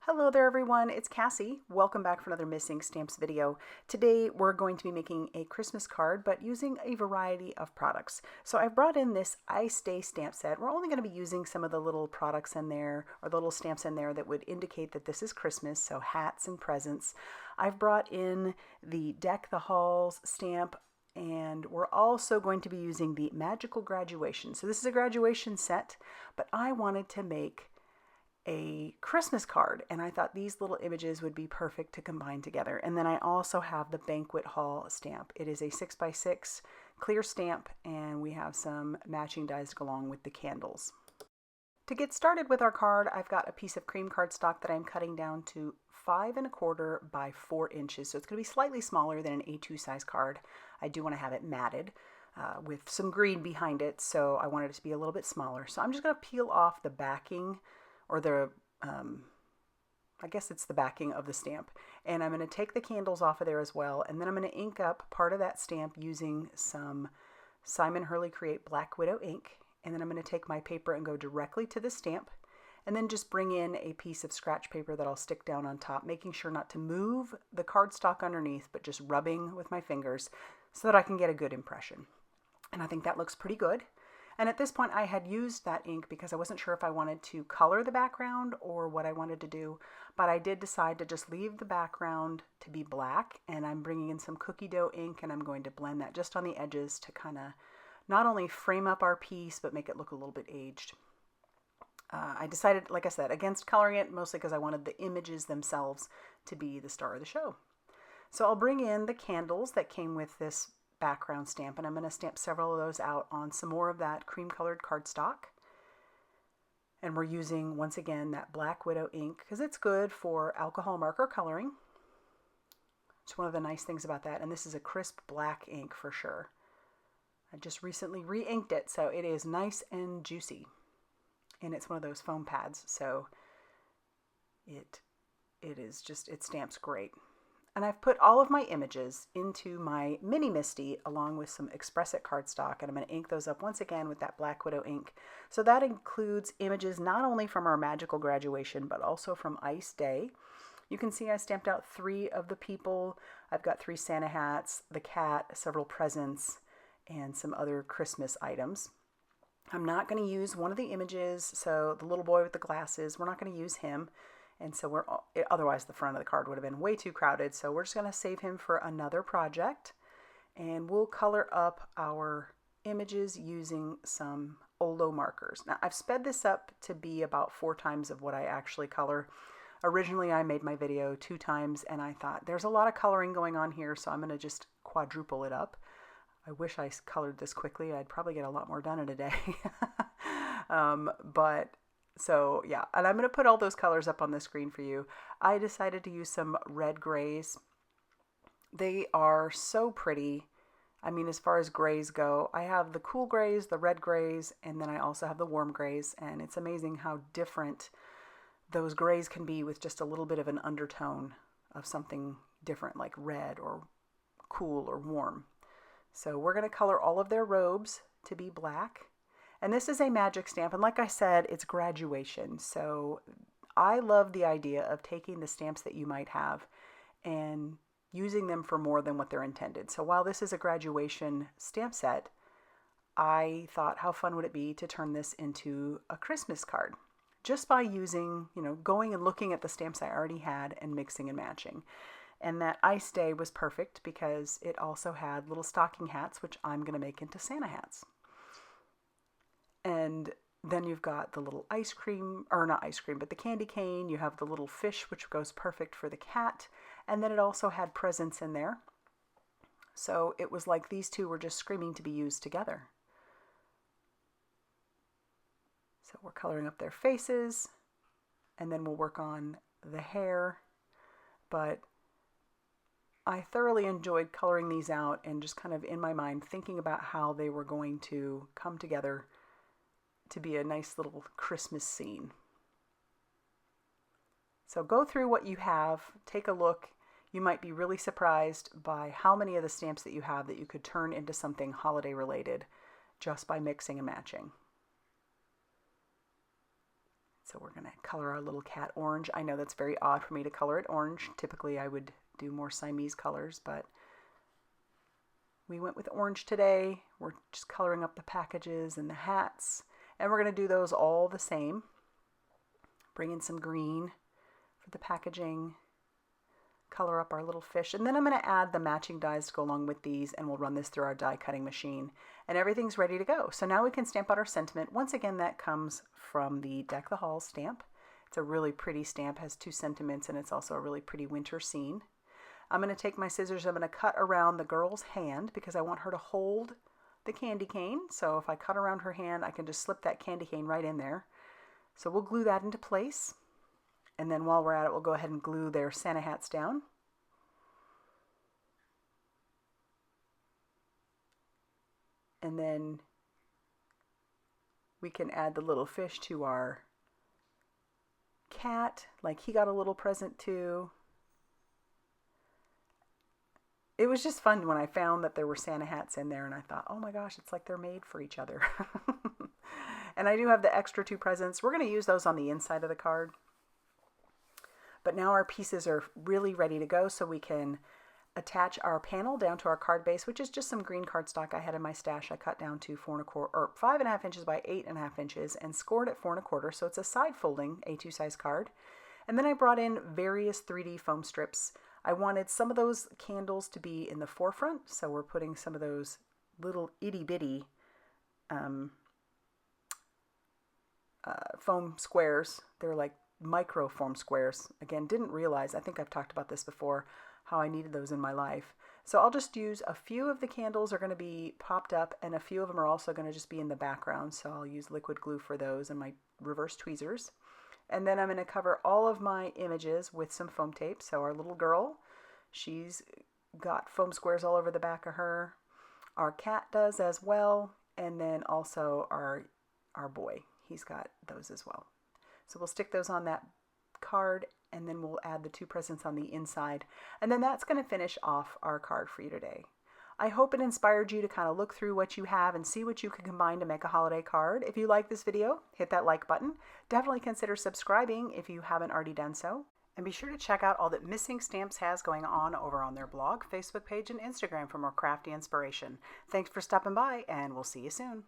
Hello there everyone, it's Cassie. Welcome back for another Missing Stamps video. Today we're going to be making a Christmas card but using a variety of products. So I've brought in this Ice Day stamp set. We're only going to be using some of the little products in there or the little stamps in there that would indicate that this is Christmas, so hats and presents. I've brought in the Deck the Halls stamp, and we're also going to be using the Magical Graduation. So this is a graduation set, but I wanted to make a Christmas card, and I thought these little images would be perfect to combine together. And then I also have the Banquet Hall stamp. It is a 6x6 clear stamp, and we have some matching dies to go along with the candles. To get started with our card, I've got a piece of cream cardstock that I'm cutting down to 5 1/4 by 4 inches. So it's going to be slightly smaller than an A2 size card. I do want to have it matted with some green behind it, so I wanted it to be a little bit smaller. So I'm just going to peel off the backing, or the, I guess it's the backing of the stamp. And I'm going to take the candles off of there as well. And then I'm going to ink up part of that stamp using some Simon Hurley Create Black Widow ink. And then I'm going to take my paper and go directly to the stamp. And then just bring in a piece of scratch paper that I'll stick down on top, making sure not to move the cardstock underneath, but just rubbing with my fingers so that I can get a good impression. And I think that looks pretty good. And at this point I had used that ink because I wasn't sure if I wanted to color the background or what I wanted to do, but I did decide to just leave the background to be black, and I'm bringing in some cookie dough ink and I'm going to blend that just on the edges to kind of not only frame up our piece but make it look a little bit aged. I decided, like I said, against coloring it, mostly because I wanted the images themselves to be the star of the show. So I'll bring in the candles that came with this background stamp, and I'm going to stamp several of those out on some more of that cream colored cardstock. And we're using, once again, that Black Widow ink because it's good for alcohol marker coloring. It's one of the nice things about that. And this is a crisp black ink for sure. I just recently re-inked it, so it is nice and juicy. And it's one of those foam pads, so it stamps great. And I've put all of my images into my Mini Misty along with some Express It cardstock, and I'm going to ink those up once again with that Black Widow ink. So that includes images not only from our Magical Graduation, but also from Ice Day. You can see I stamped out 3 of the people. I've got 3 Santa hats, the cat, several presents, and some other Christmas items. I'm not going to use one of the images, so the little boy with the glasses, we're not going to use him. And so otherwise the front of the card would have been way too crowded. So we're just going to save him for another project. And we'll color up our images using some Olo markers. Now I've sped this up to be about 4 times of what I actually color. Originally I made my video 2 times and I thought there's a lot of coloring going on here, so I'm going to just quadruple it up. I wish I colored this quickly. I'd probably get a lot more done in a day. So yeah, and I'm going to put all those colors up on the screen for you. I decided to use some red grays. They are so pretty. I mean, as far as grays go, I have the cool grays, the red grays, and then I also have the warm grays. And it's amazing how different those grays can be with just a little bit of an undertone of something different, like red or cool or warm. So we're going to color all of their robes to be black. And this is a magic stamp, and like I said, it's graduation. So I love the idea of taking the stamps that you might have and using them for more than what they're intended. So while this is a graduation stamp set, I thought how fun would it be to turn this into a Christmas card just by using, going and looking at the stamps I already had and mixing and matching. And that Ice Day was perfect because it also had little stocking hats, which I'm going to make into Santa hats. And then you've got the little ice cream, or not ice cream, but the candy cane. You have the little fish, which goes perfect for the cat. And then it also had presents in there. So it was like these two were just screaming to be used together. So we're coloring up their faces, and then we'll work on the hair. But I thoroughly enjoyed coloring these out and just kind of in my mind thinking about how they were going to come together to be a nice little Christmas scene. So go through what you have, take a look. You might be really surprised by how many of the stamps that you have that you could turn into something holiday related just by mixing and matching. So we're going to color our little cat orange. I know that's very odd for me to color it orange. Typically I would do more Siamese colors, but we went with orange today. We're just coloring up the packages and the hats. And we're going to do those all the same. Bring in some green for the packaging. Color up our little fish. And then I'm going to add the matching dies to go along with these, and we'll run this through our die cutting machine. And everything's ready to go. So now we can stamp out our sentiment. Once again, that comes from the Deck the Halls stamp. It's a really pretty stamp, has 2 sentiments, and it's also a really pretty winter scene. I'm going to take my scissors, I'm going to cut around the girl's hand because I want her to hold the candy cane. So if I cut around her hand, I can just slip that candy cane right in there. So we'll glue that into place. And then while we're at it, we'll go ahead and glue their Santa hats down. And then we can add the little fish to our cat, like he got a little present too. It was just fun when I found that there were Santa hats in there, and I thought, oh my gosh, it's like they're made for each other. And I do have the extra 2 presents. We're going to use those on the inside of the card. But now our pieces are really ready to go, so we can attach our panel down to our card base, which is just some green cardstock I had in my stash. I cut down to 5.5 inches by 8.5 inches and scored at 4 1/4. So it's a side folding A2 size card. And then I brought in various 3D foam strips. I wanted some of those candles to be in the forefront, so we're putting some of those little itty bitty foam squares. They're like micro foam squares. Again, didn't realize, I think I've talked about this before, how I needed those in my life. So I'll just use a few of the candles are going to be popped up, and a few of them are also going to just be in the background. So I'll use liquid glue for those and my reverse tweezers. And then I'm going to cover all of my images with some foam tape. So our little girl, she's got foam squares all over the back of her. Our cat does as well. And then also our boy, he's got those as well. So we'll stick those on that card, and then we'll add the 2 presents on the inside. And then that's going to finish off our card for you today. I hope it inspired you to kind of look through what you have and see what you can combine to make a holiday card. If you like this video, hit that like button. Definitely consider subscribing if you haven't already done so. And be sure to check out all that Missing Stamps has going on over on their blog, Facebook page, and Instagram for more crafty inspiration. Thanks for stopping by, and we'll see you soon.